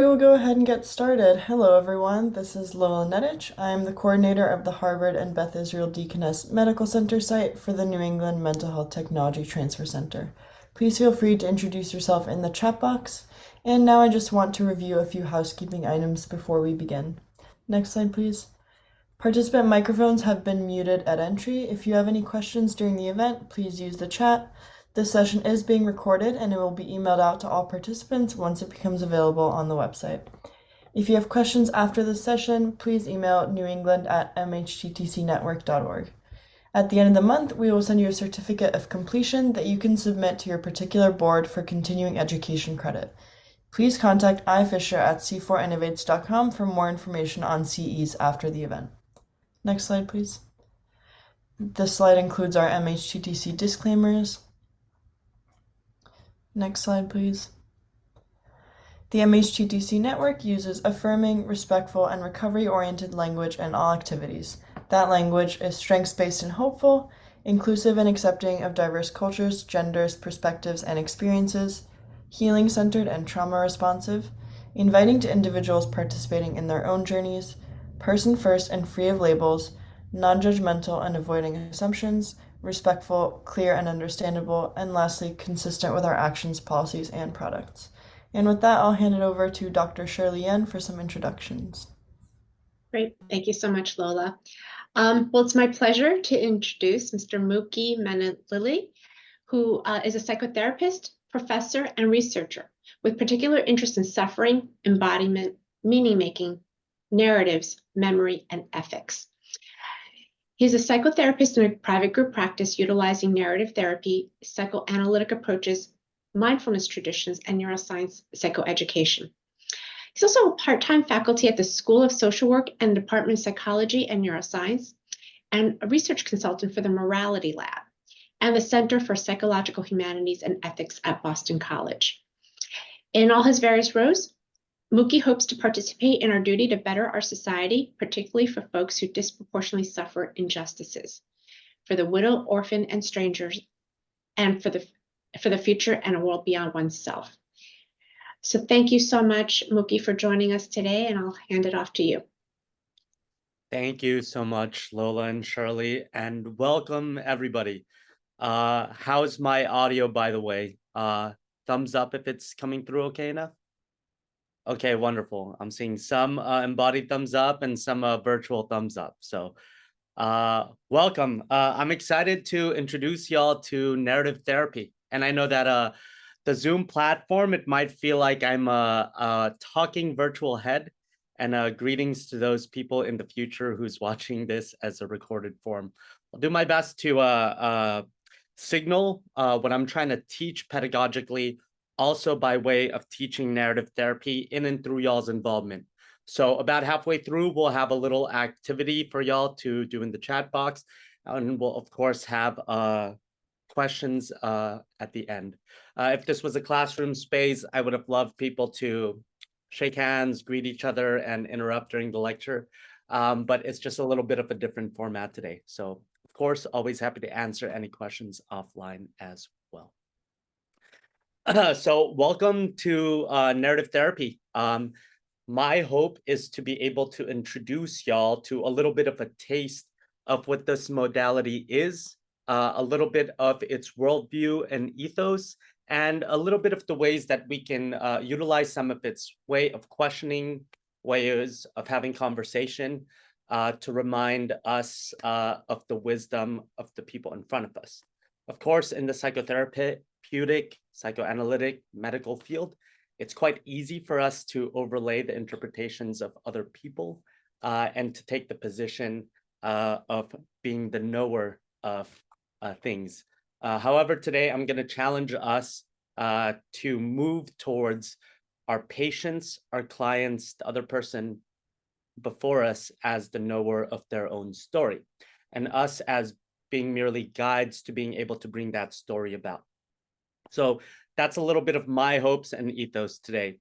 We will go ahead and get started. Hello, everyone. This is Lola Nedich. I am the coordinator of the Harvard and Beth Israel Deaconess Medical Center site for the New England Mental Health Technology Transfer Center. Please feel free to introduce yourself in the chat box. And now I just want to review a few housekeeping items before we begin. Next slide, please. Participant microphones have been muted at entry. If you have any questions during the event, please use the chat. This session is being recorded and it will be emailed out to all participants once it becomes available on the website. If you have questions after this session, please email newengland@mhttcnetwork.org. At the end of the month, we will send you a certificate of completion that you can submit to your particular board for continuing education credit. Please contact ifisher@c4innovates.com for more information on CEs after the event. Next slide, please. This slide includes our MHTTC disclaimers. Next slide, please. The MHTTC network uses affirming, respectful, and recovery-oriented language in all activities. That language is strengths-based and hopeful, inclusive and accepting of diverse cultures, genders, perspectives, and experiences, healing-centered and trauma-responsive, inviting to individuals participating in their own journeys, person-first and free of labels, non-judgmental and avoiding assumptions, respectful, clear and understandable, and lastly, consistent with our actions, policies, and products. And with that, I'll hand it over to Dr. Shirley Yen for some introductions. Great. Thank you so much, Lola. Well, it's my pleasure to introduce Mr. Mookie Manalili, who is a psychotherapist, professor, and researcher with particular interest in suffering, embodiment, meaning-making, narratives, memory, and ethics. He's a psychotherapist in a private group practice utilizing narrative therapy, psychoanalytic approaches, mindfulness traditions, and neuroscience psychoeducation. He's also a part-time faculty at the School of Social Work and Department of Psychology and Neuroscience, and a research consultant for the Morality Lab and the Center for Psychological Humanities and Ethics at Boston College. In all his various roles, Mookie hopes to participate in our duty to better our society, particularly for folks who disproportionately suffer injustices, for the widow, orphan, and strangers, and for the future and a world beyond oneself. So thank you so much, Mookie, for joining us today, and I'll hand it off to you. Thank you so much, Lola and Shirley, and welcome everybody. How's my audio, by the way? Thumbs up if it's coming through okay enough? Okay, wonderful. I'm seeing some embodied thumbs up and some virtual thumbs up. So welcome. I'm excited to introduce y'all to narrative therapy. And I know that the Zoom platform, it might feel like I'm a talking virtual head. And greetings to those people in the future who's watching this as a recorded form. I'll do my best to signal what I'm trying to teach pedagogically, also by way of teaching narrative therapy in and through y'all's involvement. So about halfway through, we'll have a little activity for y'all to do in the chat box. And we'll, of course, have questions at the end. If this was a classroom space, I would have loved people to shake hands, greet each other, and interrupt during the lecture. But it's just a little bit of a different format today. So, of course, always happy to answer any questions offline as well. So welcome to narrative therapy. My hope is to be able to introduce y'all to a little bit of a taste of what this modality is, a little bit of its worldview and ethos, and a little bit of the ways that we can utilize some of its way of questioning, ways of having conversation to remind us of the wisdom of the people in front of us. Of course, in the psychotherapeutic, psychoanalytic, medical field, it's quite easy for us to overlay the interpretations of other people and to take the position of being the knower of things. However, today I'm going to challenge us to move towards our patients, our clients, the other person before us as the knower of their own story, and us as being merely guides to being able to bring that story about. So that's a little bit of my hopes and ethos today.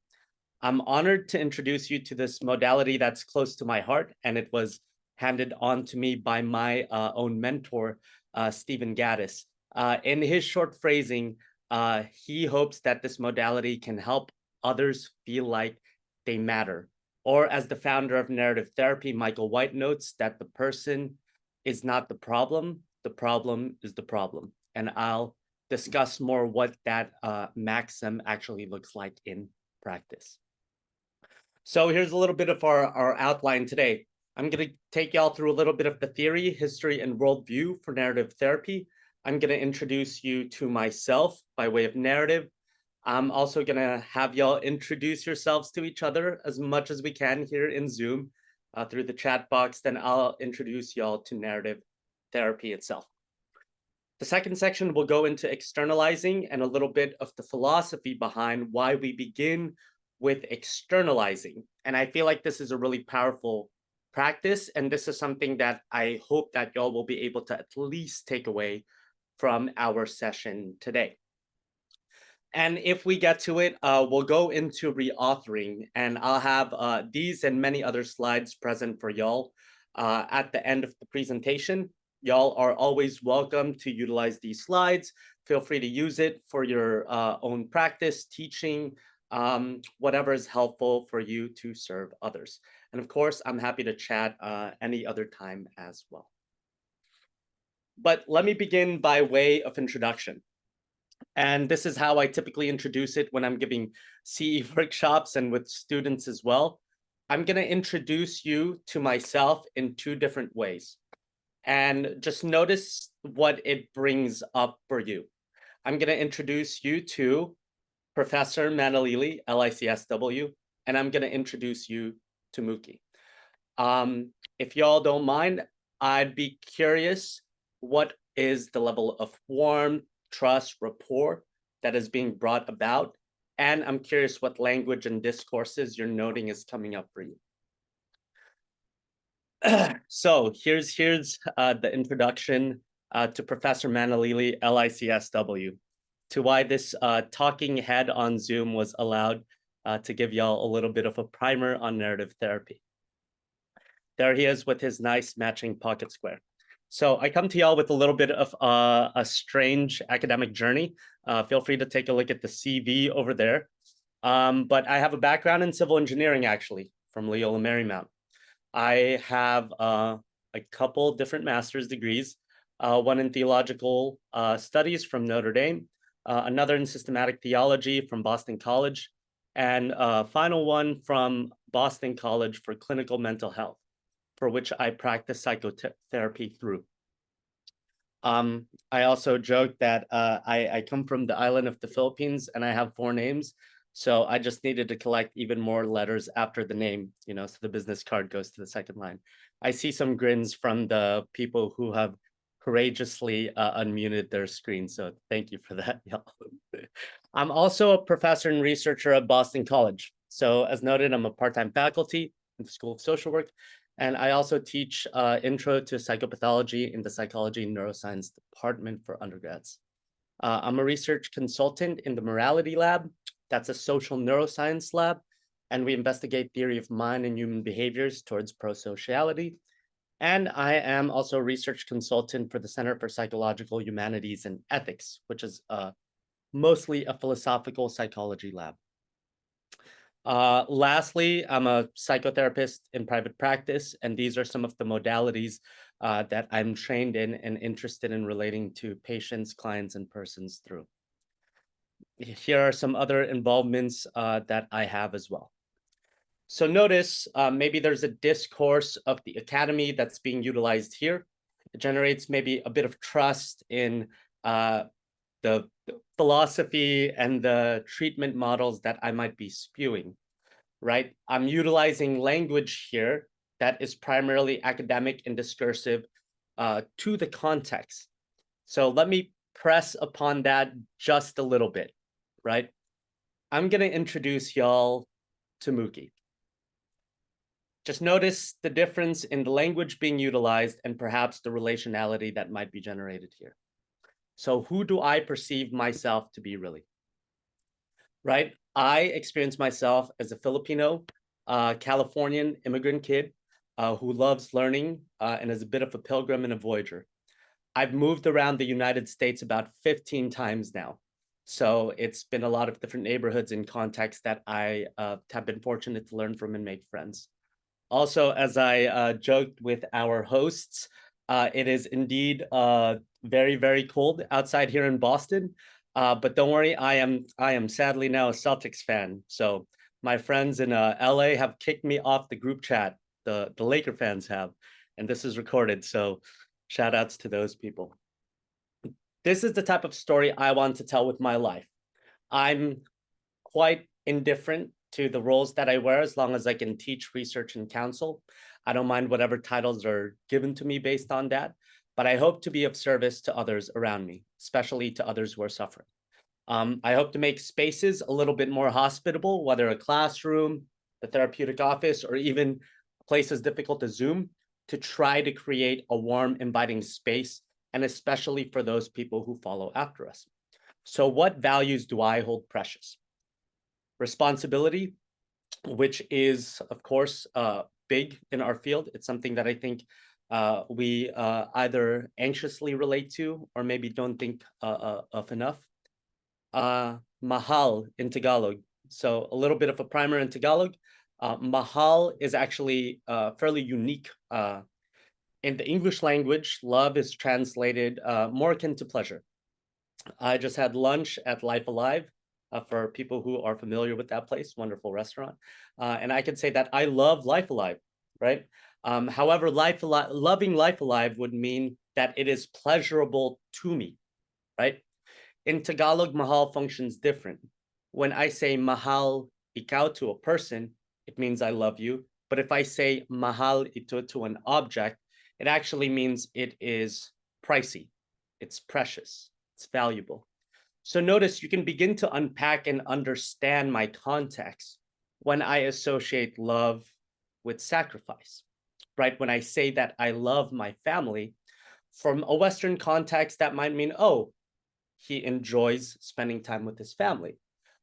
I'm honored to introduce you to this modality that's close to my heart, and it was handed on to me by my own mentor, Stephen Gaddis. In his short phrasing, he hopes that this modality can help others feel like they matter. Or as the founder of narrative therapy, Michael White notes, that the person is not the problem is the problem. And I'll discuss more what that maxim actually looks like in practice. So here's a little bit of our outline today. I'm going to take y'all through a little bit of the theory, history, and worldview for narrative therapy. I'm going to introduce you to myself by way of narrative. I'm also going to have y'all introduce yourselves to each other as much as we can here in Zoom through the chat box. Then I'll introduce y'all to narrative therapy itself. The second section will go into externalizing and a little bit of the philosophy behind why we begin with externalizing. And I feel like this is a really powerful practice. And this is something that I hope that y'all will be able to at least take away from our session today. And if we get to it, we'll go into reauthoring, and I'll have these and many other slides present for y'all at the end of the presentation. Y'all are always welcome to utilize these slides. Feel free to use it for your own practice, teaching, whatever is helpful for you to serve others. And of course, I'm happy to chat any other time as well. But let me begin by way of introduction. And this is how I typically introduce it when I'm giving CE workshops and with students as well. I'm going to introduce you to myself in two different ways. And just notice what it brings up for you. I'm going to introduce you to Professor Manalili, LICSW, and I'm going to introduce you to Mookie. If y'all don't mind, I'd be curious, what is the level of warmth, trust, rapport that is being brought about? And I'm curious what language and discourses you're noting is coming up for you. So here's the introduction to Professor Manalili, LICSW, to why this talking head on Zoom was allowed to give y'all a little bit of a primer on narrative therapy. There he is with his nice matching pocket square. So I come to y'all with a little bit of a strange academic journey. Feel free to take a look at the CV over there. But I have a background in civil engineering, actually, from Loyola Marymount. I have a couple different master's degrees, one in theological studies from Notre Dame, another in systematic theology from Boston College, and a final one from Boston College for clinical mental health, for which I practice psychotherapy through. I also joke that I come from the island of the Philippines and I have 4 names. So I just needed to collect even more letters after the name, so the business card goes to the second line. I see some grins from the people who have courageously unmuted their screen. So thank you for that, y'all. I'm also a professor and researcher at Boston College. So as noted, I'm a part-time faculty in the School of Social Work. And I also teach intro to psychopathology in the psychology and neuroscience department for undergrads. I'm a research consultant in the Morality Lab. That's a social neuroscience lab. And we investigate theory of mind and human behaviors towards prosociality. And I am also a research consultant for the Center for Psychological Humanities and Ethics, which is mostly a philosophical psychology lab. Lastly, I'm a psychotherapist in private practice, and these are some of the modalities that I'm trained in and interested in relating to patients, clients, and persons through. Here are some other involvements that I have as well. So notice maybe there's a discourse of the academy that's being utilized here. It generates maybe a bit of trust in the philosophy and the treatment models that I might be spewing, right? I'm utilizing language here that is primarily academic and discursive to the context. So let me press upon that just a little bit, right? I'm going to introduce y'all to Mookie. Just notice the difference in the language being utilized and perhaps the relationality that might be generated here. So who do I perceive myself to be really? Right? I experience myself as a Filipino, Californian immigrant kid who loves learning and is a bit of a pilgrim and a voyager. I've moved around the United States about 15 times now. So it's been a lot of different neighborhoods and contexts that I have been fortunate to learn from and make friends. Also, as I joked with our hosts, it is indeed very, very cold outside here in Boston. But don't worry, I am sadly now a Celtics fan. So my friends in LA have kicked me off the group chat. The Laker fans have, and this is recorded. So shout outs to those people. This is the type of story I want to tell with my life. I'm quite indifferent to the roles that I wear as long as I can teach, research, and counsel. I don't mind whatever titles are given to me based on that, but I hope to be of service to others around me, especially to others who are suffering. I hope to make spaces a little bit more hospitable, whether a classroom, the therapeutic office, or even places difficult to Zoom, to try to create a warm, inviting space, and especially for those people who follow after us. So what values do I hold precious? Responsibility, which is, of course, big in our field. It's something that I think we either anxiously relate to or maybe don't think of enough. Mahal in Tagalog. So a little bit of a primer in Tagalog. Mahal is actually fairly unique. In the English language, love is translated more akin to pleasure. I just had lunch at Life Alive for people who are familiar with that place, wonderful restaurant. And I can say that I love Life Alive, right? However, loving Life Alive would mean that it is pleasurable to me, right? In Tagalog, mahal functions different. When I say mahal ikaw to a person, it means I love you. But if I say mahal ito to an object, it actually means it is pricey, it's precious, it's valuable. So notice you can begin to unpack and understand my context when I associate love with sacrifice, right? When I say that I love my family, from a Western context, that might mean, oh, he enjoys spending time with his family,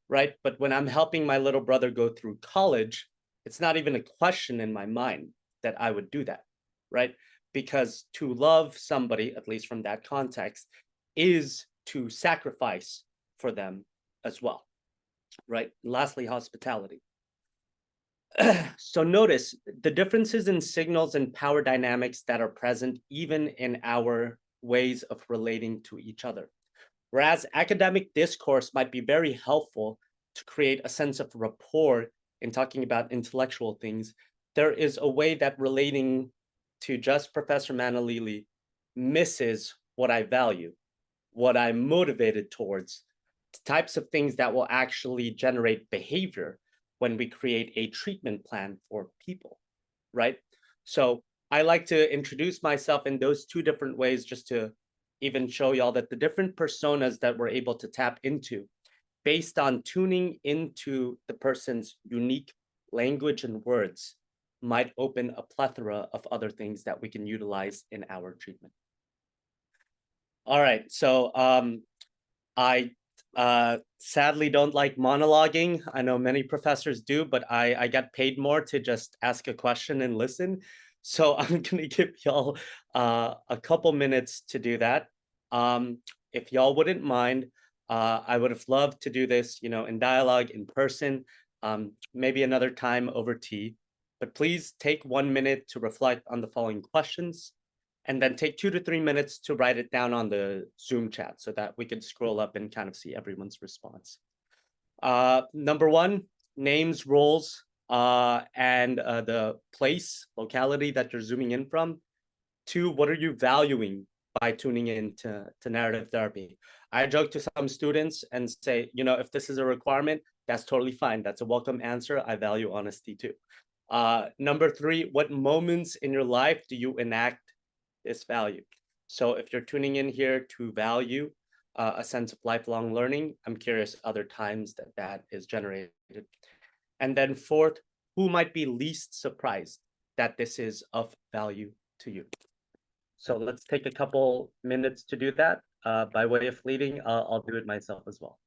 right? But when I'm helping my little brother go through college, it's not even a question in my mind that I would do that, right? Because to love somebody, at least from that context, is to sacrifice for them as well, right? And lastly, hospitality. So notice the differences in signals and power dynamics that are present even in our ways of relating to each other. Whereas academic discourse might be very helpful to create a sense of rapport in talking about intellectual things, there is a way that relating to just Professor Manalili misses what I value, what I'm motivated towards, the types of things that will actually generate behavior when we create a treatment plan for people, right? So I like to introduce myself in those two different ways just to even show y'all that the different personas that we're able to tap into based on tuning into the person's unique language and words might open a plethora of other things that we can utilize in our treatment. All right, so I sadly don't like monologuing. I know many professors do, but I get paid more to just ask a question and listen. So I'm gonna give y'all a couple minutes to do that. If y'all wouldn't mind, I would have loved to do this, you know, in dialogue, in person, maybe another time over tea. But please take 1 minute to reflect on the following questions, and then take 2 to 3 minutes to write it down on the Zoom chat so that we can scroll up and kind of see everyone's response. Number one, names, roles, and the place, locality that you're zooming in from. 2, what are you valuing by tuning in to narrative therapy? I joke to some students and say, you know, if this is a requirement, that's totally fine. That's a welcome answer. I value honesty too. Number 3, what moments in your life do you enact this value? So if you're tuning in here to value a sense of lifelong learning, I'm curious other times that that is generated. And then 4th, who might be least surprised that this is of value to you? So let's take a couple minutes to do that. By way of leading, I'll do it myself as well.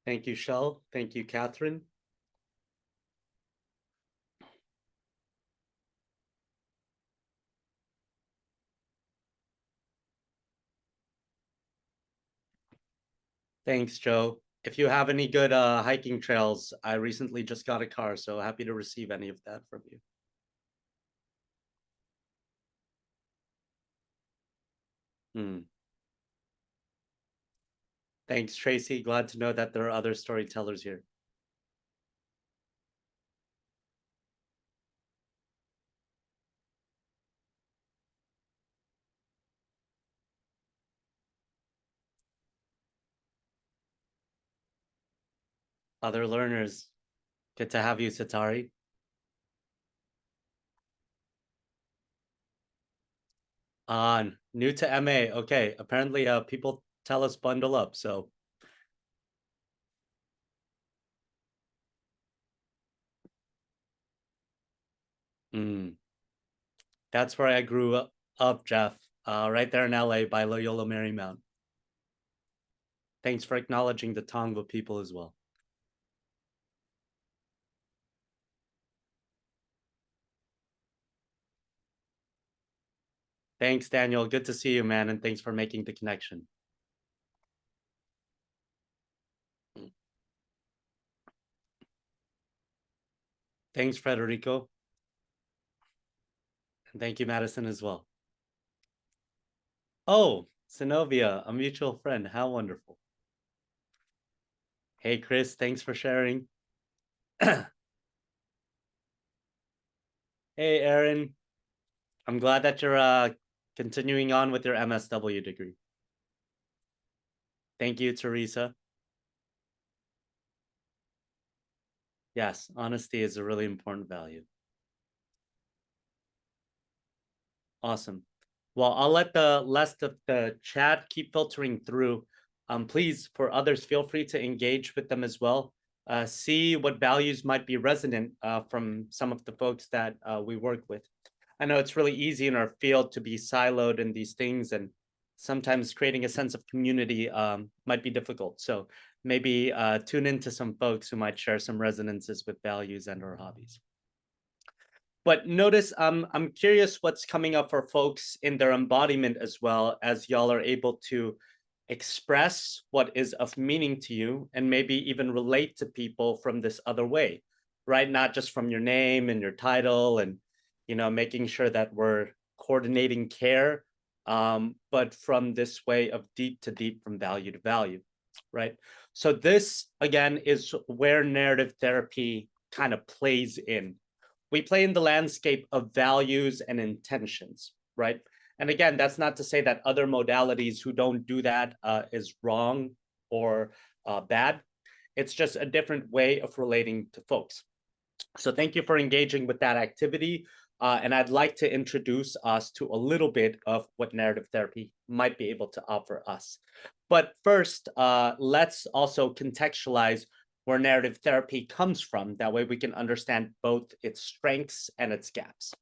Thank you, Shell. Thank you, Catherine. Thanks, Joe. If you have any good hiking trails, I recently just got a car, so happy to receive any of that from you. Thanks, Tracy. Glad to know that there are other storytellers here. Other learners. Good to have you, Satari. New to MA. Okay, apparently people tell us bundle up, so. That's where I grew up, Jeff. Right there in LA by Loyola Marymount. Thanks for acknowledging the Tongva people as well. Thanks, Daniel. Good to see you, man, and thanks for making the connection. Thanks, Federico. And thank you, Madison, as well. Oh, Zenobia, a mutual friend. How wonderful. Hey, Chris, thanks for sharing. Hey, Aaron. I'm glad that you're continuing on with your MSW degree. Thank you, Teresa. Yes, honesty is a really important value. Awesome. Well, I'll let the rest of the chat keep filtering through. Please, for others, feel free to engage with them as well. See what values might be resonant from some of the folks that we work with. I know it's really easy in our field to be siloed in these things, and sometimes creating a sense of community might be difficult. So maybe tune into some folks who might share some resonances with values and or hobbies. But notice I'm curious what's coming up for folks in their embodiment as well, as y'all are able to express what is of meaning to you and maybe even relate to people from this other way, right? Not just from your name and your title and, you know, making sure that we're coordinating care, but from this way of deep to deep, from value to value, right? So this, again, is where narrative therapy kind of plays in. We play in the landscape of values and intentions, right? And again, that's not to say that other modalities who don't do that is wrong or bad. It's just a different way of relating to folks. So thank you for engaging with that activity. And I'd like to introduce us to a little bit of what narrative therapy might be able to offer us. But first, let's also contextualize where narrative therapy comes from. That way we can understand both its strengths and its gaps.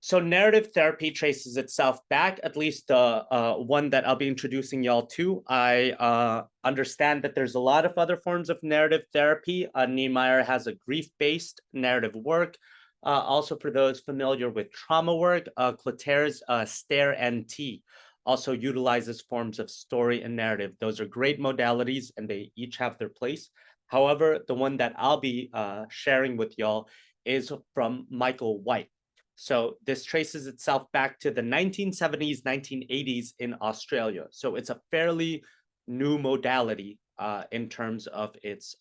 So narrative therapy traces itself back, at least the one that I'll be introducing y'all to. I understand that there's a lot of other forms of narrative therapy. Niemeyer has a grief-based narrative work. Also, for those familiar with trauma work, Clotaires' Stare and T also utilizes forms of story and narrative. Those are great modalities and they each have their place. However, the one that I'll be sharing with y'all is from Michael White. So this traces itself back to the 1970s, 1980s in Australia. So it's a fairly new modality in terms of its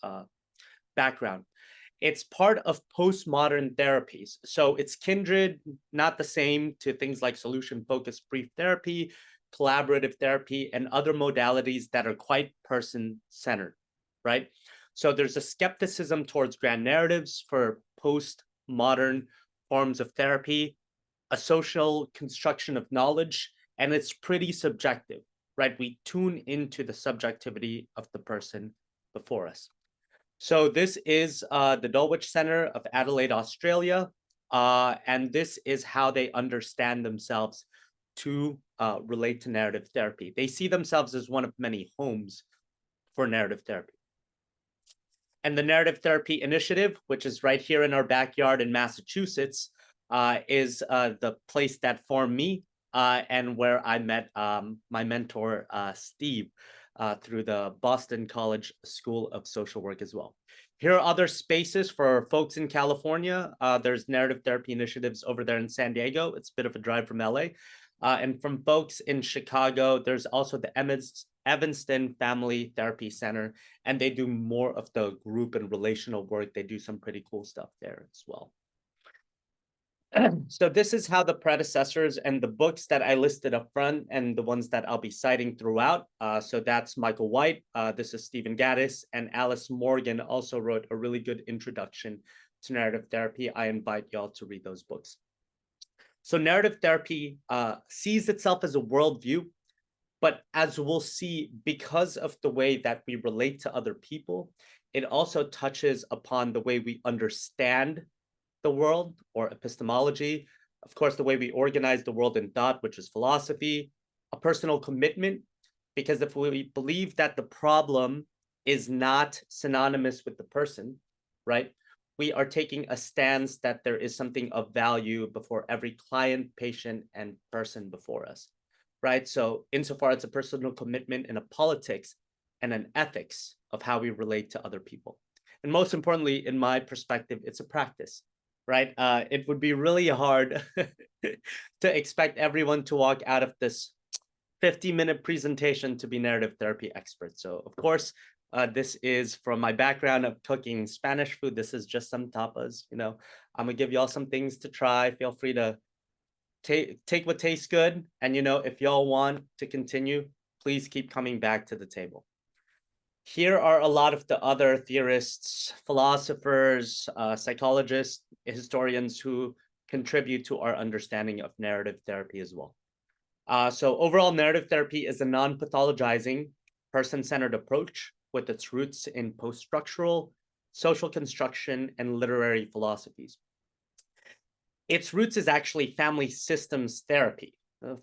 background. It's part of postmodern therapies. So it's kindred, not the same, to things like solution-focused brief therapy, collaborative therapy, and other modalities that are quite person-centered, right? So there's a skepticism towards grand narratives for postmodern forms of therapy, a social construction of knowledge, and it's pretty subjective, right? We tune into the subjectivity of the person before us. So this is the Dulwich Centre of Adelaide, Australia, and this is how they understand themselves to relate to narrative therapy. They see themselves as one of many homes for narrative therapy. And the Narrative Therapy Initiative, which is right here in our backyard in Massachusetts, is the place that formed me and where I met my mentor, Steve, through the Boston College School of Social Work as well. Here are other spaces for folks in California. There's narrative therapy initiatives over there in San Diego. It's a bit of a drive from LA. And from folks in Chicago, there's also the Evanston Family Therapy Center, and they do more of the group and relational work. They do some pretty cool stuff there as well. So this is how the predecessors and the books that I listed up front and the ones that I'll be citing throughout. So that's Michael White, this is Stephen Gaddis, and Alice Morgan also wrote a really good introduction to narrative therapy. I invite y'all to read those books. So narrative therapy sees itself as a worldview, but as we'll see, because of the way that we relate to other people, it also touches upon the way we understand the world, or epistemology, of course, the way we organize the world in thought, which is philosophy, a personal commitment, because if we believe that the problem is not synonymous with the person, right, we are taking a stance that there is something of value before every client, patient, and person before us, right? So insofar as a personal commitment in a politics and an ethics of how we relate to other people. And most importantly, in my perspective, it's a practice. Right? It would be really hard to expect everyone to walk out of this 50-minute presentation to be narrative therapy experts. So of course, this is from my background of cooking Spanish food. This is just some tapas, you know. I'm gonna give y'all some things to try. Feel free to take what tastes good. And you know, if y'all want to continue, please keep coming back to the table. Here are a lot of the other theorists, philosophers, psychologists, historians who contribute to our understanding of narrative therapy as well. So overall, narrative therapy is a non-pathologizing, person-centered approach with its roots in post-structural, social construction, and literary philosophies. Its roots is actually family systems therapy,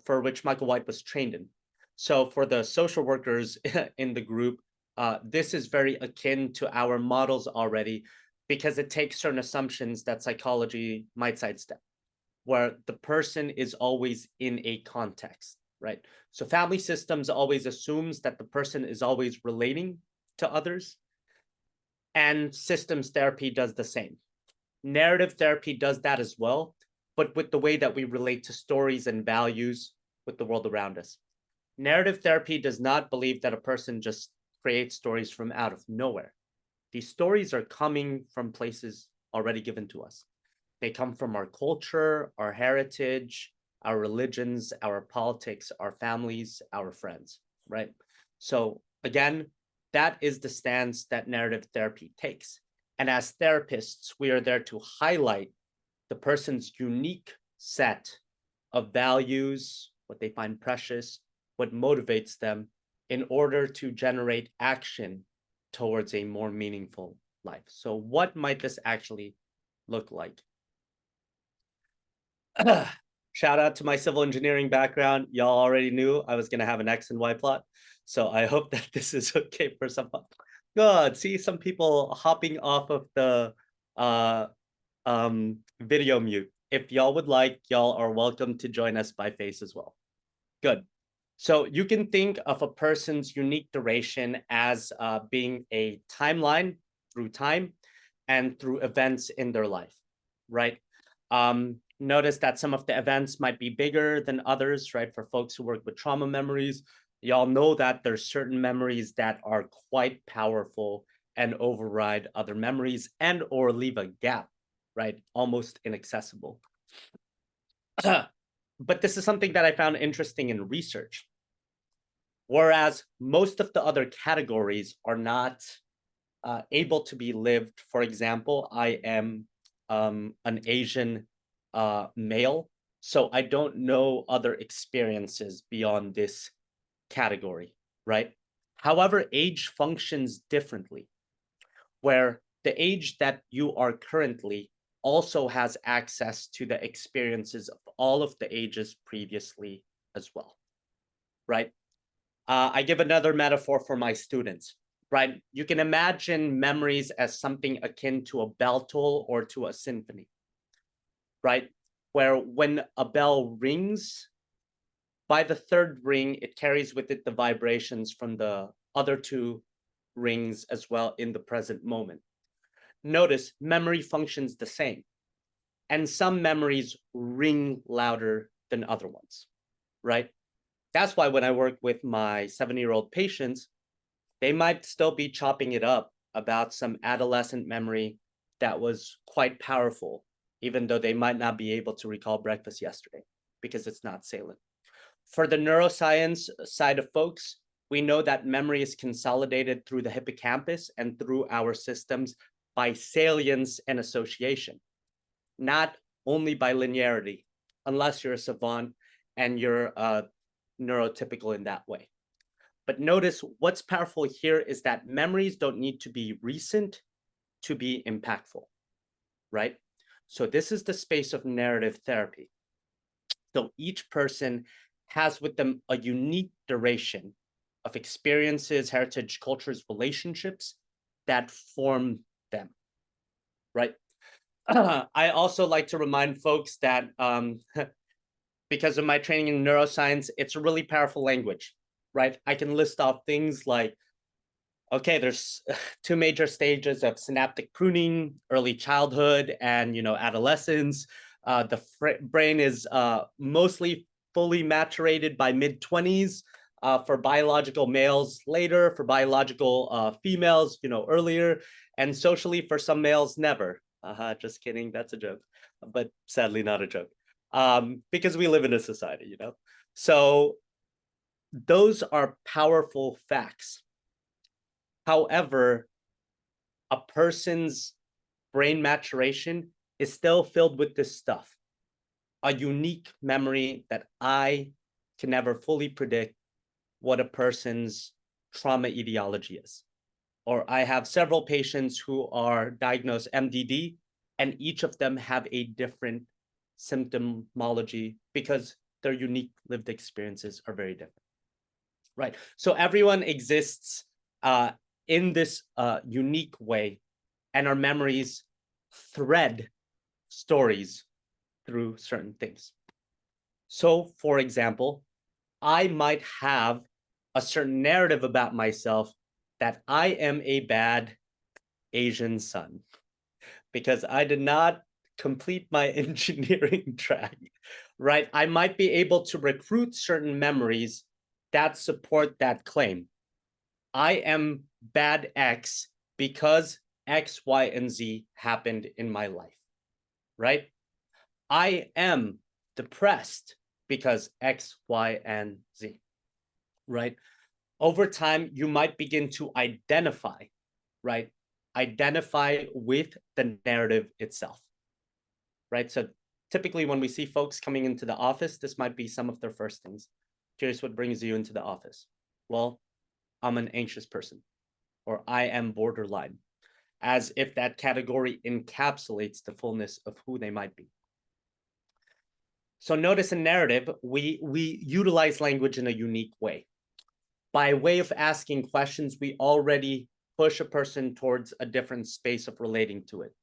for which Michael White was trained in. So for the social workers in the group, this is very akin to our models already, because it takes certain assumptions that psychology might sidestep, where the person is always in a context, right? So family systems always assumes that the person is always relating to others, and systems therapy does the same. Narrative therapy does that as well, but with the way that we relate to stories and values with the world around us. Narrative therapy does not believe that a person just creates stories from out of nowhere. These stories are coming from places already given to us. They come from our culture, our heritage, our religions, our politics, our families, our friends, right? So again, that is the stance that narrative therapy takes. And as therapists, we are there to highlight the person's unique set of values, what they find precious, what motivates them, in order to generate action towards a more meaningful life. So what might this actually look like? Shout out to my civil engineering background. Y'all already knew I was gonna have an X and Y plot. So I hope that this is okay for some. Good, see some people hopping off of the video mute. If y'all would like, y'all are welcome to join us by face as well. Good. So you can think of a person's unique duration as being a timeline through time and through events in their life, right? Notice that some of the events might be bigger than others, right? For folks who work with trauma memories, y'all know that there's certain memories that are quite powerful and override other memories and or leave a gap, right? Almost inaccessible. But this is something that I found interesting in research. Whereas most of the other categories are not able to be lived. For example, I am an Asian male, so I don't know other experiences beyond this category, right? However, age functions differently, where the age that you are currently also has access to the experiences of all of the ages previously as well, right? I give another metaphor for my students, right? You can imagine memories as something akin to a bell toll or to a symphony, right? Where when a bell rings, by the third ring, it carries with it the vibrations from the other two rings as well in the present moment. Notice memory functions the same, and some memories ring louder than other ones, right? That's why when I work with my 70-year-old patients, they might still be chopping it up about some adolescent memory that was quite powerful, even though they might not be able to recall breakfast yesterday because it's not salient. For the neuroscience side of folks, we know that memory is consolidated through the hippocampus and through our systems by salience and association, not only by linearity, unless you're a savant and you're neurotypical in that way. But notice what's powerful here is that memories don't need to be recent to be impactful, right? So this is the space of narrative therapy. So each person has with them a unique duration of experiences, heritage, cultures, relationships that form them, right? I also like to remind folks that because of my training in neuroscience, it's a really powerful language, right? I can list off things like, okay, there's two major stages of synaptic pruning, early childhood and adolescence. The brain is mostly fully maturated by mid-20s. For biological males later, for biological females, earlier, and socially for some males never. Just kidding, that's a joke, but sadly not a joke. Because we live in a society, So those are powerful facts. However, a person's brain maturation is still filled with this stuff, a unique memory that I can never fully predict what a person's trauma etiology is. Or I have several patients who are diagnosed MDD, and each of them have a different symptomology because their unique lived experiences are very different, right? So everyone exists in this unique way, and our memories thread stories through certain things. So, for example, I might have a certain narrative about myself that I am a bad Asian son because I did not complete my engineering track, right? I might be able to recruit certain memories that support that claim. I am bad X because X, Y, and Z happened in my life, right? I am depressed because X, Y, and Z, right? Over time, you might begin to identify, right? Identify with the narrative itself, right? So typically when we see folks coming into the office, this might be some of their first things. Curious what brings you into the office? Well, I'm an anxious person, or I am borderline, as if that category encapsulates the fullness of who they might be. So notice in narrative, we utilize language in a unique way. By way of asking questions, we already push a person towards a different space of relating to it.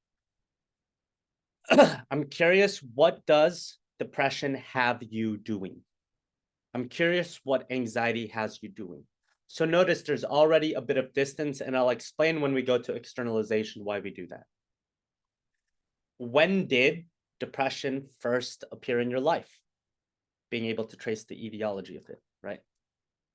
I'm curious, what does depression have you doing? I'm curious what anxiety has you doing. So notice there's already a bit of distance, and I'll explain when we go to externalization why we do that. When did depression first appear in your life? Being able to trace the etiology of it, right?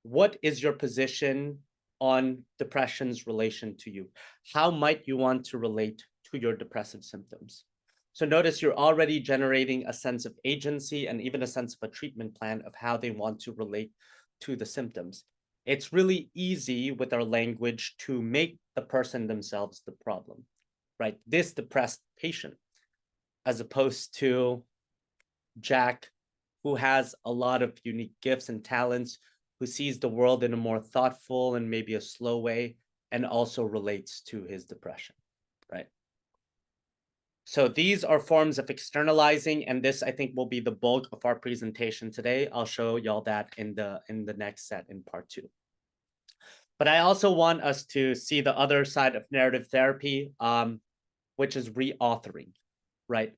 What is your position on depression's relation to you? How might you want to relate to your depressive symptoms? So notice you're already generating a sense of agency and even a sense of a treatment plan of how they want to relate to the symptoms. It's really easy with our language to make the person themselves the problem, right? This depressed patient, as opposed to Jack, who has a lot of unique gifts and talents, who sees the world in a more thoughtful and maybe a slow way, and also relates to his depression, right? So these are forms of externalizing, and this I think will be the bulk of our presentation today. I'll show y'all that in the next set in part 2. But I also want us to see the other side of narrative therapy, which is reauthoring, right?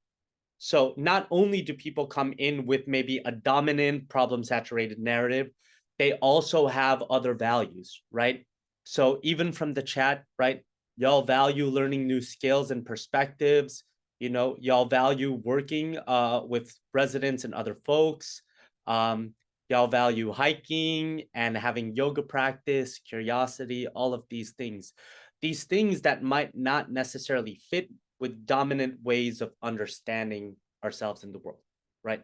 So not only do people come in with maybe a dominant problem-saturated narrative, they also have other values, right? So even from the chat, right, y'all value learning new skills and perspectives. You know, y'all value working with residents and other folks. Y'all value hiking and having yoga practice, curiosity, all of these things. These things that might not necessarily fit with dominant ways of understanding ourselves in the world, right?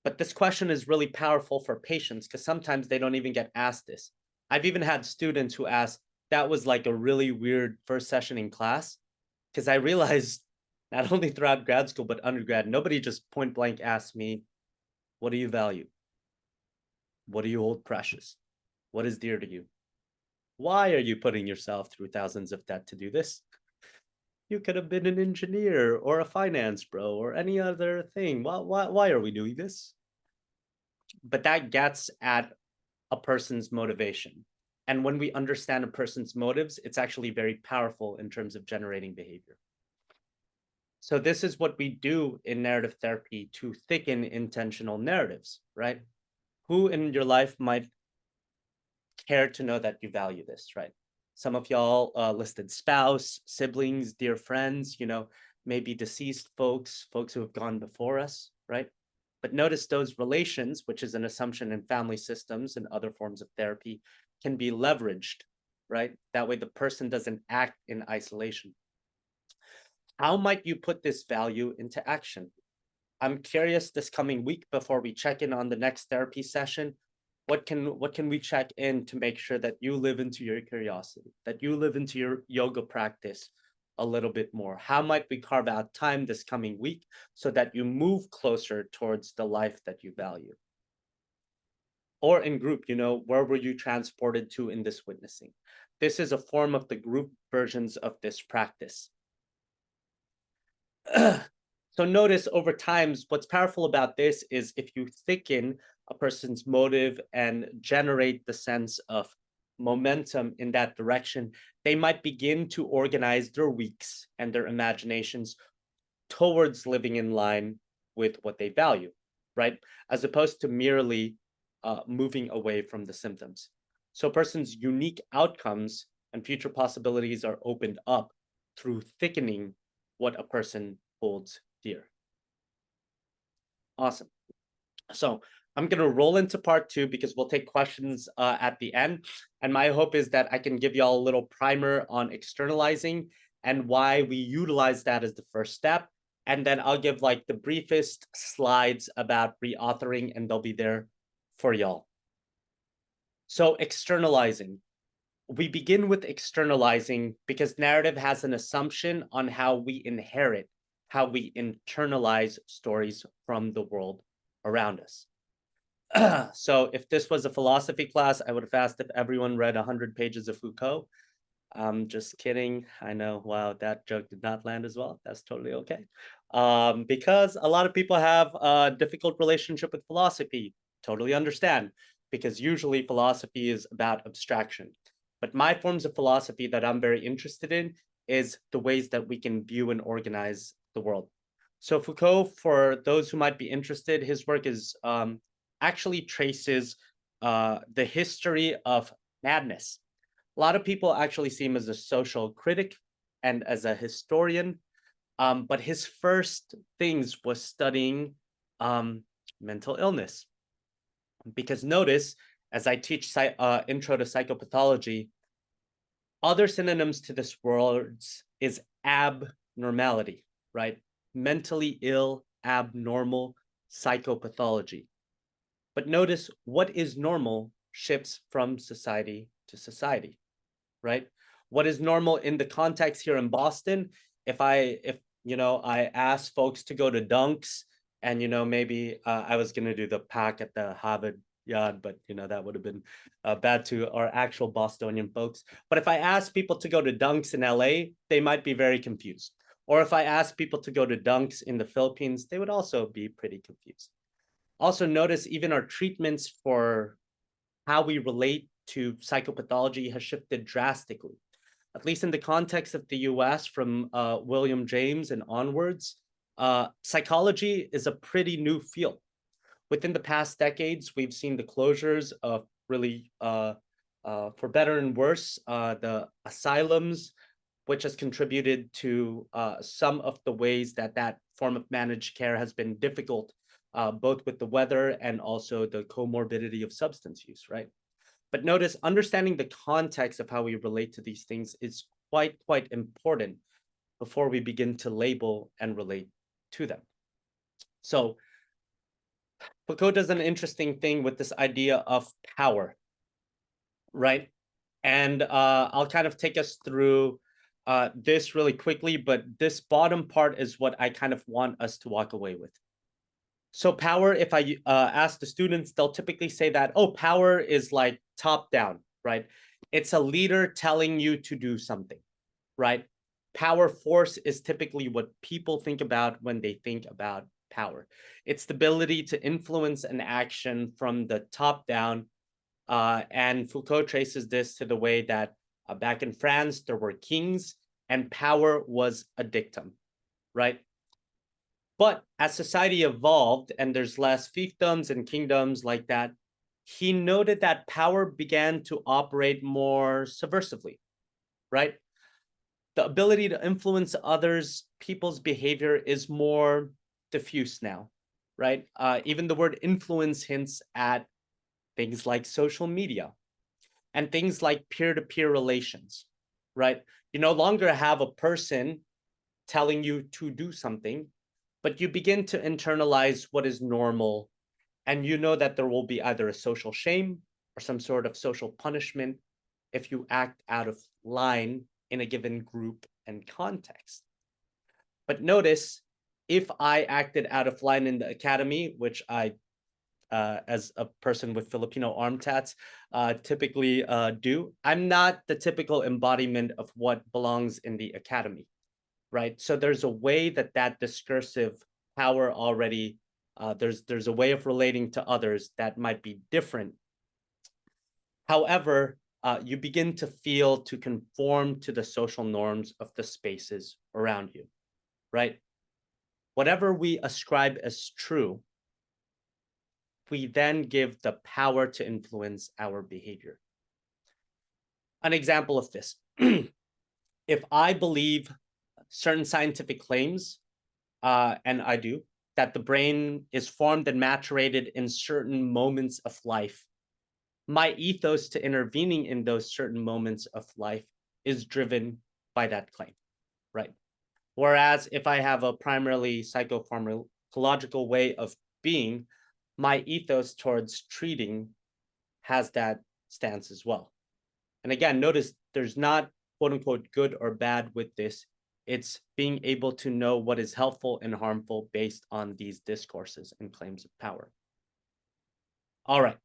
But this question is really powerful for patients because sometimes they don't even get asked this. I've even had students who ask, that was like a really weird first session in class, because I realized not only throughout grad school, but undergrad, nobody just point blank asked me, what do you value? What do you hold precious? What is dear to you? Why are you putting yourself through thousands of debt to do this? You could have been an engineer or a finance bro or any other thing. Why are we doing this? But that gets at a person's motivation. And when we understand a person's motives, it's actually very powerful in terms of generating behavior. So this is what we do in narrative therapy to thicken intentional narratives, right? Who in your life might care to know that you value this, right? Some of y'all listed spouse, siblings, dear friends, you know, maybe deceased folks, folks who have gone before us, right? But notice those relations, which is an assumption in family systems and other forms of therapy, can be leveraged, right? That way the person doesn't act in isolation. How might you put this value into action? I'm curious this coming week before we check in on the next therapy session, what can we check in to make sure that you live into your curiosity, that you live into your yoga practice a little bit more? How might we carve out time this coming week so that you move closer towards the life that you value? Or in group, you know, where were you transported to in this witnessing? This is a form of the group versions of this practice. So notice over time, what's powerful about this is if you thicken a person's motive and generate the sense of momentum in that direction, they might begin to organize their weeks and their imaginations towards living in line with what they value, right? As opposed to merely moving away from the symptoms. So a person's unique outcomes and future possibilities are opened up through thickening what a person holds dear. Awesome. So I'm going to roll into part 2 because we'll take questions at the end. And my hope is that I can give you all a little primer on externalizing and why we utilize that as the first step. And then I'll give like the briefest slides about reauthoring, and they'll be there for y'all. So externalizing. We begin with externalizing because narrative has an assumption on how we inherit, how we internalize stories from the world around us. So if this was a philosophy class, I would have asked if everyone read 100 pages of Foucault. I'm just kidding. I know, wow, that joke did not land as well. That's totally okay. Because a lot of people have a difficult relationship with philosophy. Totally understand, because usually philosophy is about abstraction. But my forms of philosophy that I'm very interested in is the ways that we can view and organize the world. So Foucault, for those who might be interested, his work is actually traces the history of madness. A lot of people actually see him as a social critic and as a historian, but his first things was studying mental illness. Because notice, as I teach intro to psychopathology, other synonyms to this word is abnormality, right? Mentally ill, abnormal, psychopathology. But notice what is normal shifts from society to society, right? What is normal in the context here in Boston, if you know, I ask folks to go to Dunks and, you know, maybe I was going to do the pack at the Harvard Yard, but, you know, that would have been bad to our actual Bostonian folks. But if I ask people to go to Dunks in LA, they might be very confused. Or if I ask people to go to Dunks in the Philippines, they would also be pretty confused. Also notice even our treatments for how we relate to psychopathology has shifted drastically, at least in the context of the US from William James and onwards. Psychology is a pretty new field. Within the past decades, we've seen the closures of really, for better and worse, the asylums, which has contributed to some of the ways that that form of managed care has been difficult, both with the weather and also the comorbidity of substance use, right? But notice, understanding the context of how we relate to these things is quite important before we begin to label and relate to them. So Foucault does an interesting thing with this idea of power, right? And I'll kind of take us through this really quickly, but this bottom part is what I kind of want us to walk away with. So power, if I ask the students, they'll typically say that, oh, power is like top down, right? It's a leader telling you to do something, right? Power force is typically what people think about when they think about power. It's the ability to influence an action from the top down. And Foucault traces this to the way that back in France, there were kings and power was a dictum, right? But as society evolved and there's less fiefdoms and kingdoms like that, he noted that power began to operate more subversively, right? The ability to influence others, people's behavior is more diffuse now, right? Even the word influence hints at things like social media and things like peer-to-peer relations, right? You no longer have a person telling you to do something, but you begin to internalize what is normal, and you know that there will be either a social shame or some sort of social punishment if you act out of line in a given group and context. But notice, if I acted out of line in the academy, which I, as a person with Filipino arm tats, typically do, I'm not the typical embodiment of what belongs in the academy, right? So there's a way that that discursive power already, there's a way of relating to others that might be different. However, you begin to feel to conform to the social norms of the spaces around you, right? Whatever we ascribe as true, we then give the power to influence our behavior. An example of this, if I believe certain scientific claims, and I do, that the brain is formed and maturated in certain moments of life, my ethos to intervening in those certain moments of life is driven by that claim, right? Whereas if I have a primarily psychopharmacological way of being, my ethos towards treating has that stance as well. And again, notice there's not quote unquote good or bad with this. It's being able to know what is helpful and harmful based on these discourses and claims of power. All right.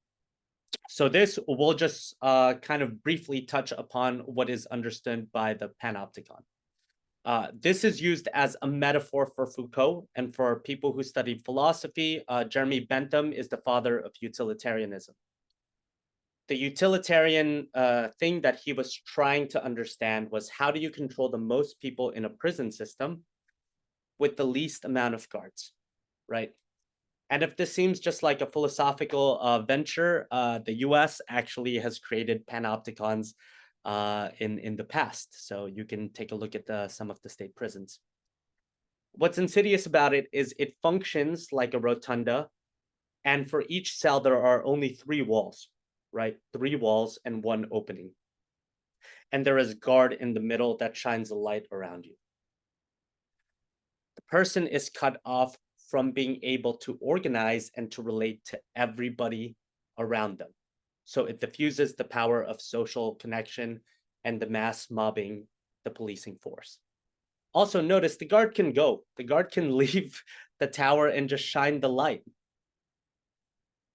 So this will just kind of briefly touch upon what is understood by the panopticon. This is used as a metaphor for Foucault, and for people who study philosophy, Jeremy Bentham is the father of utilitarianism. The utilitarian thing that he was trying to understand was, how do you control the most people in a prison system with the least amount of guards, right? And if this seems just like a philosophical venture, the US actually has created panopticons in the past. So you can take a look at some of the state prisons. What's insidious about it is it functions like a rotunda, and for each cell there are only 3 walls, right? 3 walls and 1 opening. And there is a guard in the middle that shines a light around you. The person is cut off from being able to organize and to relate to everybody around them. So it diffuses the power of social connection and the mass mobbing, the policing force. Also notice the guard can go. The guard can leave the tower and just shine the light.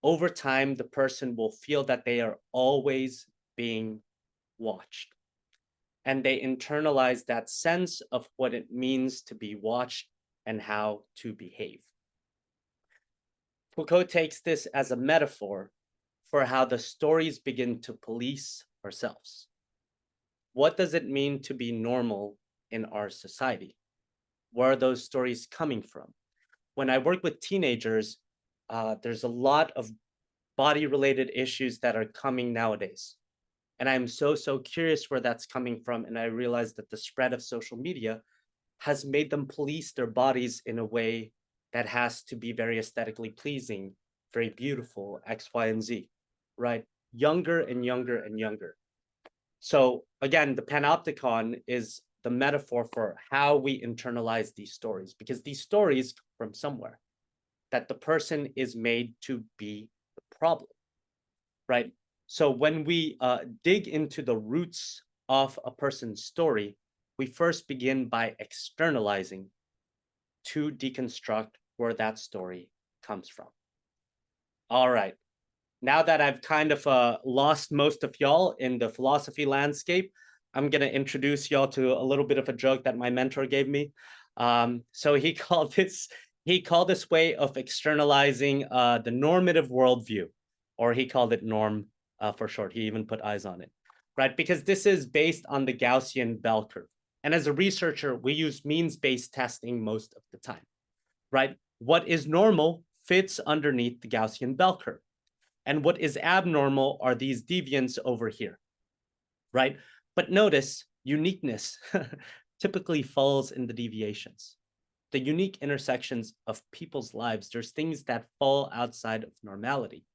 Over time, the person will feel that they are always being watched. And they internalize that sense of what it means to be watched and how to behave. Foucault takes this as a metaphor for how the stories begin to police ourselves. What does it mean to be normal in our society? Where are those stories coming from? When I work with teenagers, there's a lot of body-related issues that are coming nowadays. And I'm so curious where that's coming from. And I realized that the spread of social media has made them police their bodies in a way that has to be very aesthetically pleasing, very beautiful, X, Y, and Z, right? Younger and younger and younger. So again, the panopticon is the metaphor for how we internalize these stories, because these stories come from somewhere, that the person is made to be the problem, right? So when we dig into the roots of a person's story, we first begin by externalizing to deconstruct where that story comes from. All right. Now that I've kind of lost most of y'all in the philosophy landscape, I'm going to introduce y'all to a little bit of a joke that my mentor gave me. So he called this way of externalizing the normative worldview, or he called it norm for short. He even put eyes on it, right? Because this is based on the Gaussian bell curve. And as a researcher, we use means-based testing most of the time, right? What is normal fits underneath the Gaussian bell curve. And what is abnormal are these deviants over here, right? But notice uniqueness typically falls in the deviations. The unique intersections of people's lives, there's things that fall outside of normality.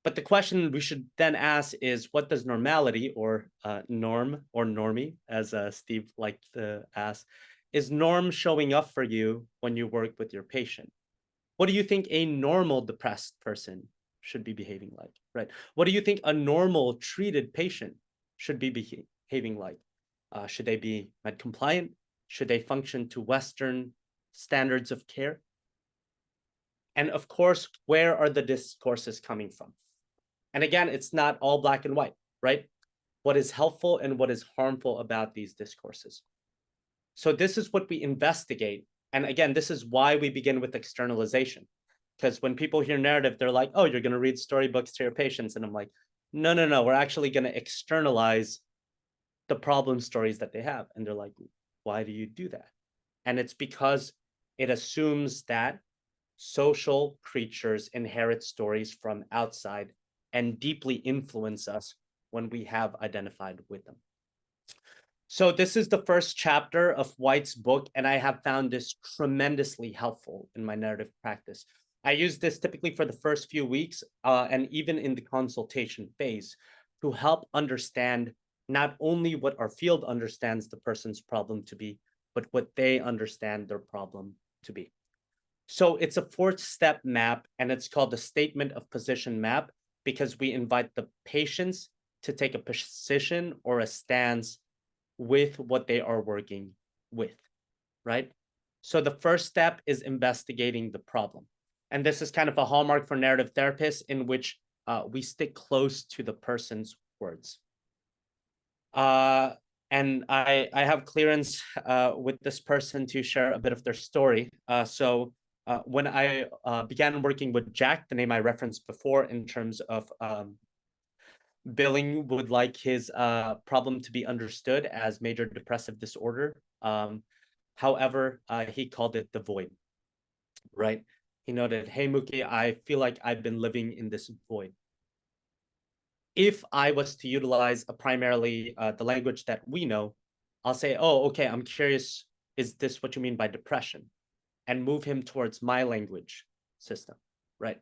But the question we should then ask is, what does normality, or norm, or normie, as Steve liked to ask, is norm showing up for you when you work with your patient? What do you think a normal depressed person should be behaving like, right? What do you think a normal treated patient should be behaving like? Should they be med compliant? Should they function to Western standards of care? And of course, where are the discourses coming from? And again, it's not all black and white, right? What is helpful and what is harmful about these discourses? So this is what we investigate. And again, this is why we begin with externalization. Because when people hear narrative, they're like, oh, you're going to read storybooks to your patients. And I'm like, no, we're actually going to externalize the problem stories that they have. And they're like, why do you do that? And it's because it assumes that social creatures inherit stories from outside and deeply influence us when we have identified with them. So this is the first chapter of White's book, and I have found this tremendously helpful in my narrative practice. I use this typically for the first few weeks and even in the consultation phase to help understand not only what our field understands the person's problem to be, but what they understand their problem to be. So it's a 4-step map, and it's called the statement of position map, because we invite the patients to take a position or a stance with what they are working with, right? So the first step is investigating the problem. And this is kind of a hallmark for narrative therapists, in which we stick close to the person's words. And I have clearance with this person to share a bit of their story. So when I began working with Jack, the name I referenced before, in terms of Billing would like his problem to be understood as major depressive disorder. However, he called it the void, right? He noted, hey, Mookie, I feel like I've been living in this void. If I was to utilize primarily the language that we know, I'll say, oh, okay, I'm curious, is this what you mean by depression? And move him towards my language system, right?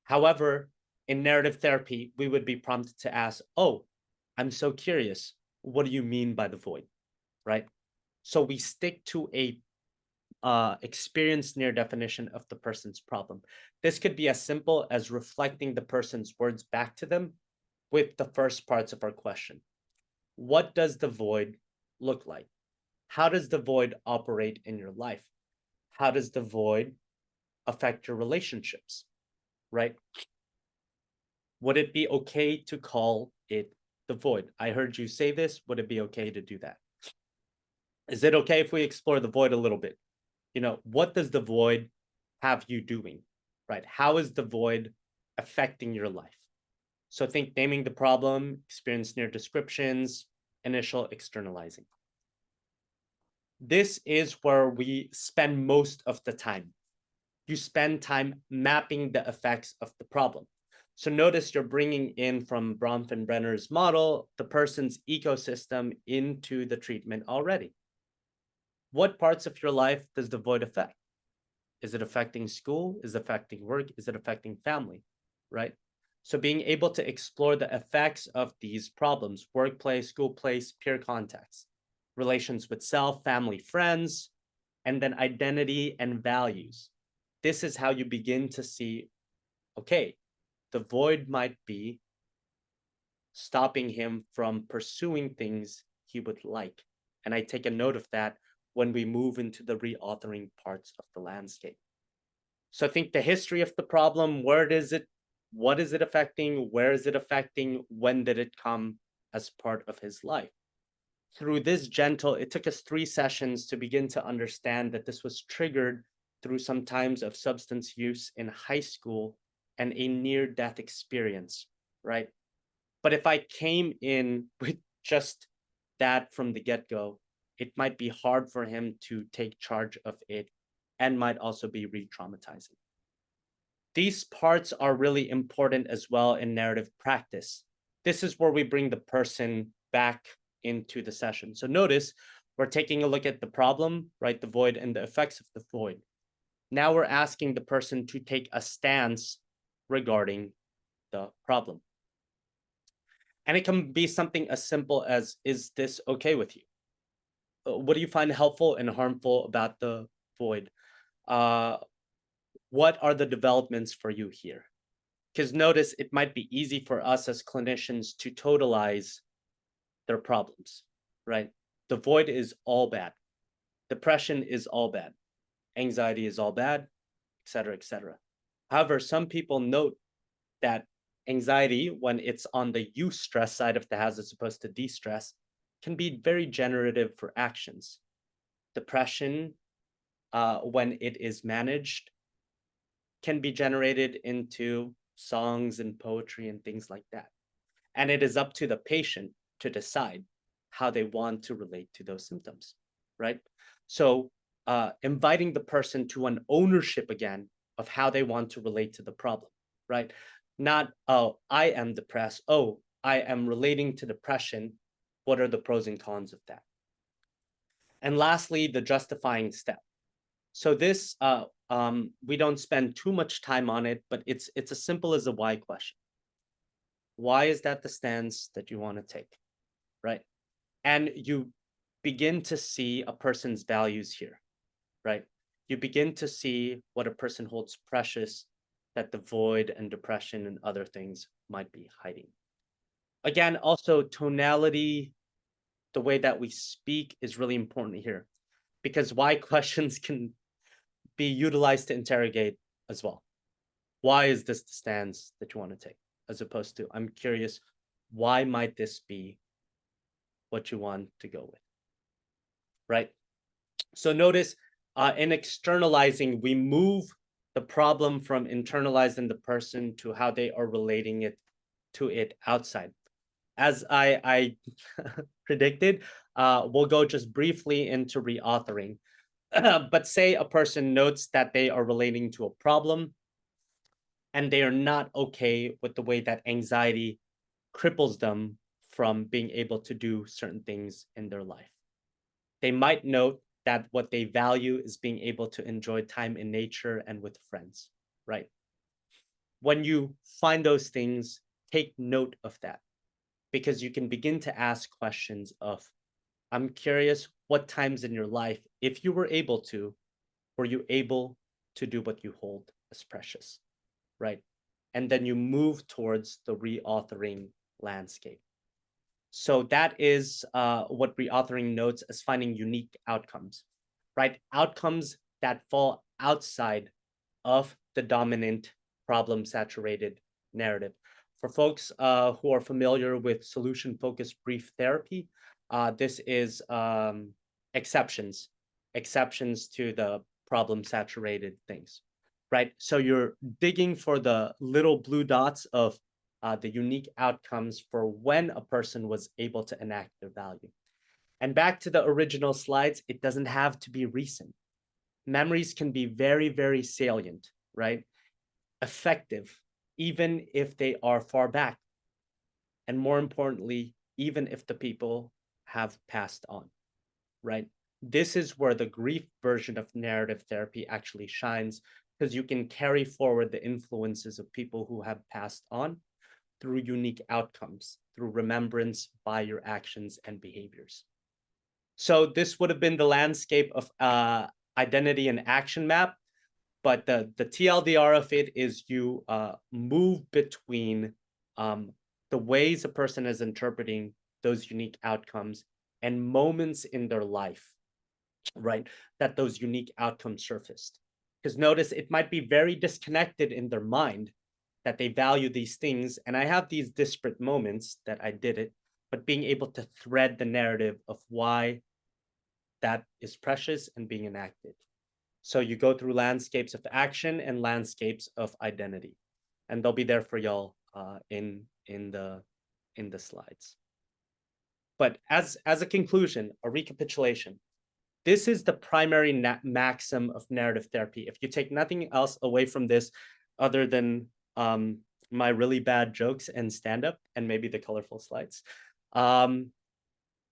However, in narrative therapy, we would be prompted to ask, oh, I'm so curious, what do you mean by the void, right? So we stick to a experience near definition of the person's problem. This could be as simple as reflecting the person's words back to them with the first parts of our question. What does the void look like? How does the void operate in your life? How does the void affect your relationships, right? Would it be okay to call it the void? I heard you say this. Would it be okay to do that? Is it okay if we explore the void a little bit? You know, what does the void have you doing, right? How is the void affecting your life? So think naming the problem, experience near descriptions, initial externalizing. This is where we spend most of the time. You spend time mapping the effects of the problem. So notice you're bringing in from Bronfenbrenner's model, the person's ecosystem into the treatment already. What parts of your life does the void affect? Is it affecting school? Is it affecting work? Is it affecting family, right? So being able to explore the effects of these problems, workplace, school place, peer context, relations with self, family, friends, and then identity and values. This is how you begin to see, okay, the void might be stopping him from pursuing things he would like. And I take a note of that when we move into the reauthoring parts of the landscape. So I think the history of the problem, where is it, what is it affecting, where is it affecting, when did it come as part of his life? Through this gentle, it took us 3 sessions to begin to understand that this was triggered through some times of substance use in high school and a near-death experience, right? But if I came in with just that from the get-go, it might be hard for him to take charge of it and might also be re-traumatizing. These parts are really important as well in narrative practice. This is where we bring the person back into the session. So notice we're taking a look at the problem, right? The void and the effects of the void. Now we're asking the person to take a stance regarding the problem. And it can be something as simple as, is this okay with you? What do you find helpful and harmful about the void? What are the developments for you here? Because notice it might be easy for us as clinicians to totalize their problems, right? The void is all bad. Depression is all bad. Anxiety is all bad, etc., etc. However, some people note that anxiety, when it's on the eustress side of the house as opposed to de-stress, can be very generative for actions. Depression, when it is managed, can be generated into songs and poetry and things like that. And it is up to the patient to decide how they want to relate to those symptoms, right? So inviting the person to an ownership again of how they want to relate to the problem, right? Not, oh, I am depressed. Oh, I am relating to depression. What are the pros and cons of that? And lastly, the justifying step. So this, we don't spend too much time on it, but it's as simple as a why question. Why is that the stance that you want to take, right? And you begin to see a person's values here, right? You begin to see what a person holds precious that the void and depression and other things might be hiding. Again, also tonality, the way that we speak is really important here, because why questions can be utilized to interrogate as well. Why is this the stance that you want to take? As opposed to, I'm curious, why might this be what you want to go with, right? So notice in externalizing, we move the problem from internalizing the person to how they are relating it to it outside. As I predicted, we'll go just briefly into reauthoring. But say a person notes that they are relating to a problem and they are not okay with the way that anxiety cripples them from being able to do certain things in their life. They might note that what they value is being able to enjoy time in nature and with friends, right? When you find those things, take note of that, because you can begin to ask questions of, I'm curious, what times in your life, if you were able to, were you able to do what you hold as precious, right? And then you move towards the reauthoring landscape. So that is what reauthoring notes as finding unique outcomes, right? Outcomes that fall outside of the dominant problem-saturated narrative. For folks who are familiar with solution-focused brief therapy, this is exceptions to the problem-saturated things, right? So you're digging for the little blue dots of the unique outcomes for when a person was able to enact their value. And back to the original slides, it doesn't have to be recent. Memories can be very, very salient, right? Effective, even if they are far back. And more importantly, even if the people have passed on, right? This is where the grief version of narrative therapy actually shines, because you can carry forward the influences of people who have passed on through unique outcomes, through remembrance by your actions and behaviors. So this would have been the landscape of identity and action map, but the TLDR of it is you move between the ways a person is interpreting those unique outcomes and moments in their life, right, that those unique outcomes surfaced. Because notice, it might be very disconnected in their mind that they value these things, and I have these disparate moments that I did it, but being able to thread the narrative of why that is precious and being enacted. So you go through landscapes of action and landscapes of identity, and they'll be there for y'all in the slides. But as a conclusion, a recapitulation, this is the primary maxim of narrative therapy. If you take nothing else away from this other than my really bad jokes and stand-up and maybe the colorful slides,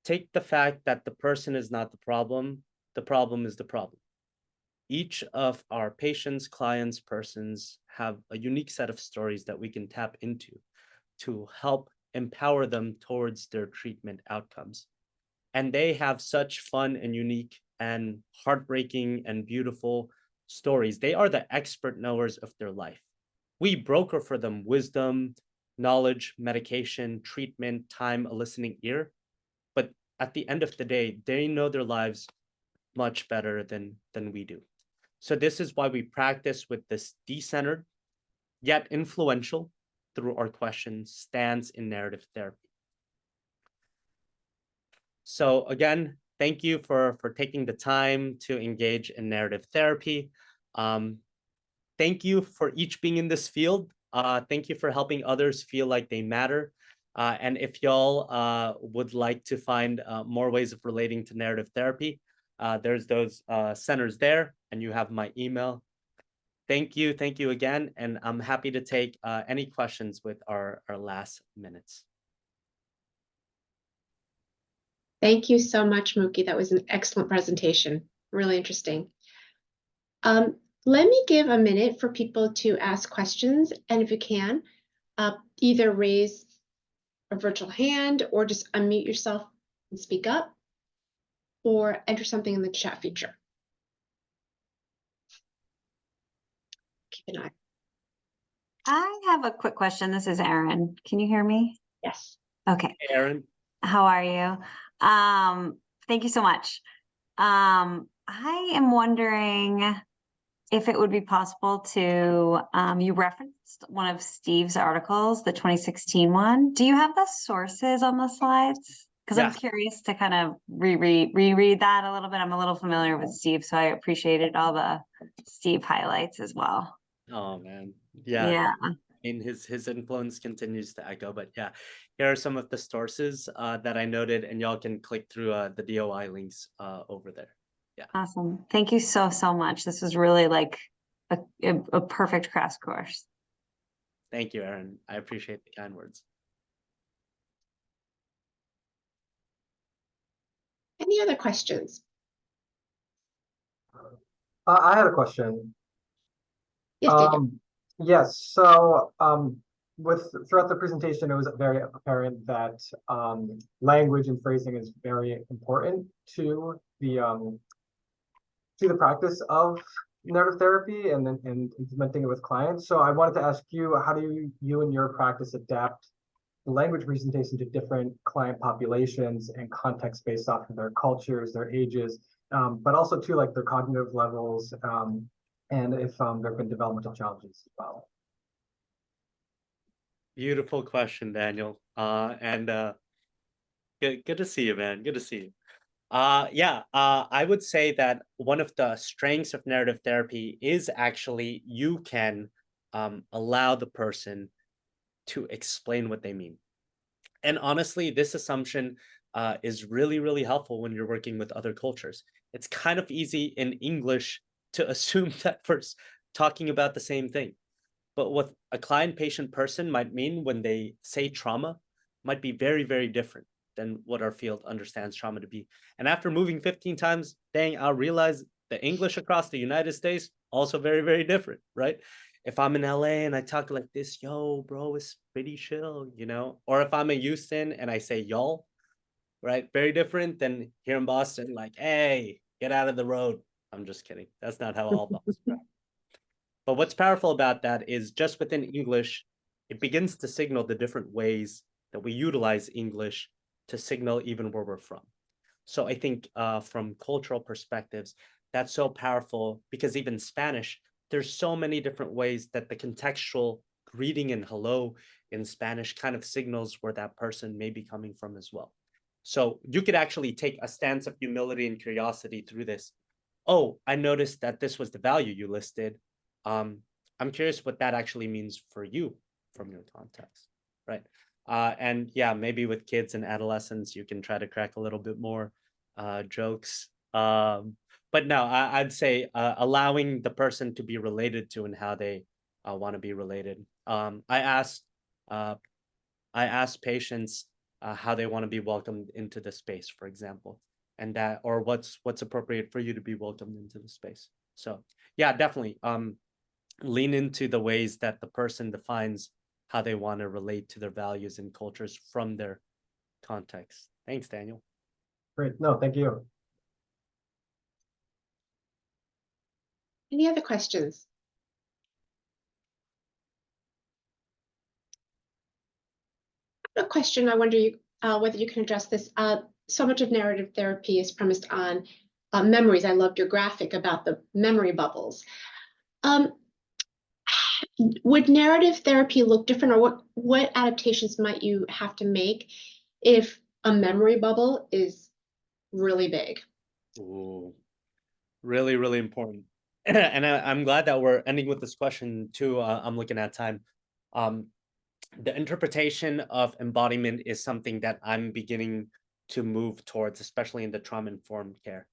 take the fact that the person is not the problem is the problem. Each of our patients, clients, persons have a unique set of stories that we can tap into to help empower them towards their treatment outcomes. And they have such fun and unique and heartbreaking and beautiful stories. They are the expert knowers of their life. We broker for them wisdom, knowledge, medication, treatment, time, a listening ear. But at the end of the day, they know their lives much better than we do. So this is why we practice with this decentered, yet influential through our questions stance in narrative therapy. So again, thank you for taking the time to engage in narrative therapy. Thank you for each being in this field. Thank you for helping others feel like they matter. And if y'all would like to find more ways of relating to narrative therapy, there's those centers there, and you have my email. Thank you again, and I'm happy to take any questions with our last minutes. Thank you so much, Mookie. That was an excellent presentation. Really interesting. Let me give a minute for people to ask questions, and if you can, either raise a virtual hand or just unmute yourself and speak up, or enter something in the chat feature. Keep an eye. I have a quick question. This is Erin. Can you hear me? Yes. Okay. Hey, Erin. How are you? Thank you so much. I am wondering if it would be possible to, you referenced one of Steve's articles, the 2016 one. Do you have the sources on the slides? Because I'm curious to kind of reread that a little bit. I'm a little familiar with Steve, so I appreciated all the Steve highlights as well. Oh man, Yeah. I mean, his influence continues to echo. But yeah, here are some of the sources that I noted, and y'all can click through the DOI links over there. Yeah. Awesome. Thank you so much. This was really like a perfect crash course. Thank you, Erin. I appreciate the kind words. Any other questions? I had a question. Yes, Daniel. Yes. So, throughout the presentation, it was very apparent that language and phrasing is very important to the practice of narrative therapy and implementing it with clients. So, I wanted to ask you, how do you and your practice adapt the language presentation to different client populations and context based off of their cultures, their ages, but also to like their cognitive levels, and if there have been developmental challenges as well. Beautiful question, Daniel. And good to see you, man. Good to see you. I would say that one of the strengths of narrative therapy is actually you can allow the person to explain what they mean. And honestly, this assumption is really, really helpful when you're working with other cultures. It's kind of easy in English to assume that we're talking about the same thing. But what a client-patient person might mean when they say trauma might be very, very different than what our field understands trauma to be. And after moving 15 times, dang, I'll realize the English across the United States also very, very different, right? If I'm in LA and I talk like this, yo, bro, it's pretty chill, you know? Or if I'm in Houston and I say y'all, right? Very different than here in Boston, like, hey, get out of the road. I'm just kidding. That's not how all Boston are. But what's powerful about that is just within English, it begins to signal the different ways that we utilize English to signal even where we're from. So I think from cultural perspectives, that's so powerful because even Spanish, there's so many different ways that the contextual greeting and hello in Spanish kind of signals where that person may be coming from as well. So you could actually take a stance of humility and curiosity through this. Oh, I noticed that this was the value you listed. I'm curious what that actually means for you from your context, right? And yeah, maybe with kids and adolescents, you can try to crack a little bit more jokes. But no, I'd say allowing the person to be related to and how they want to be related. I asked patients how they want to be welcomed into the space, for example, and that, or what's appropriate for you to be welcomed into the space. So yeah, definitely lean into the ways that the person defines how they want to relate to their values and cultures from their context. Thanks, Daniel. Great. No, thank you. Any other questions? A question, I wonder whether you can address this. So much of narrative therapy is premised on memories. I loved your graphic about the memory bubbles. Would narrative therapy look different, or what adaptations might you have to make if a memory bubble is really big? Ooh, really, really important. And I'm glad that we're ending with this question too. I'm looking at time. The interpretation of embodiment is something that I'm beginning to move towards, especially in the trauma-informed care.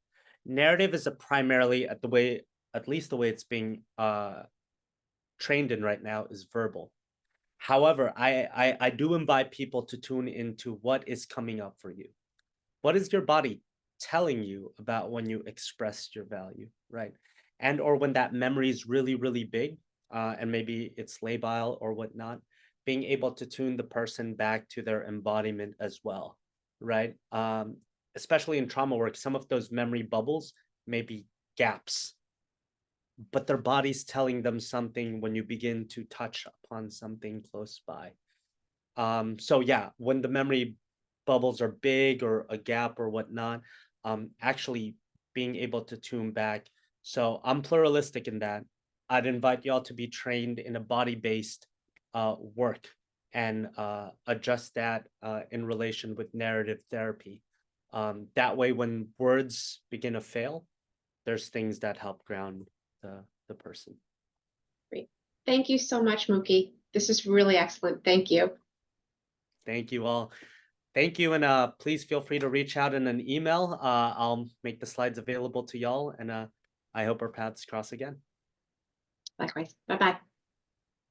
Narrative is primarily, at least the way it's being trained in right now, is verbal. However, I do invite people to tune into what is coming up for you. What is your body telling you about when you express your value, right? And or when that memory is really, really big, and maybe it's labile or whatnot, being able to tune the person back to their embodiment as well, right? Especially in trauma work, some of those memory bubbles may be gaps, but their body's telling them something when you begin to touch upon something close by. So yeah, when the memory bubbles are big or a gap or whatnot, actually being able to tune back. So I'm pluralistic in that. I'd invite y'all to be trained in a body-based work and adjust that in relation with narrative therapy. That way, when words begin to fail, there's things that help ground the person. Great. Thank you so much, Mookie. This is really excellent. Thank you. Thank you all. Thank you, and please feel free to reach out in an email. I'll make the slides available to y'all, and I hope our paths cross again. Likewise. Bye-bye.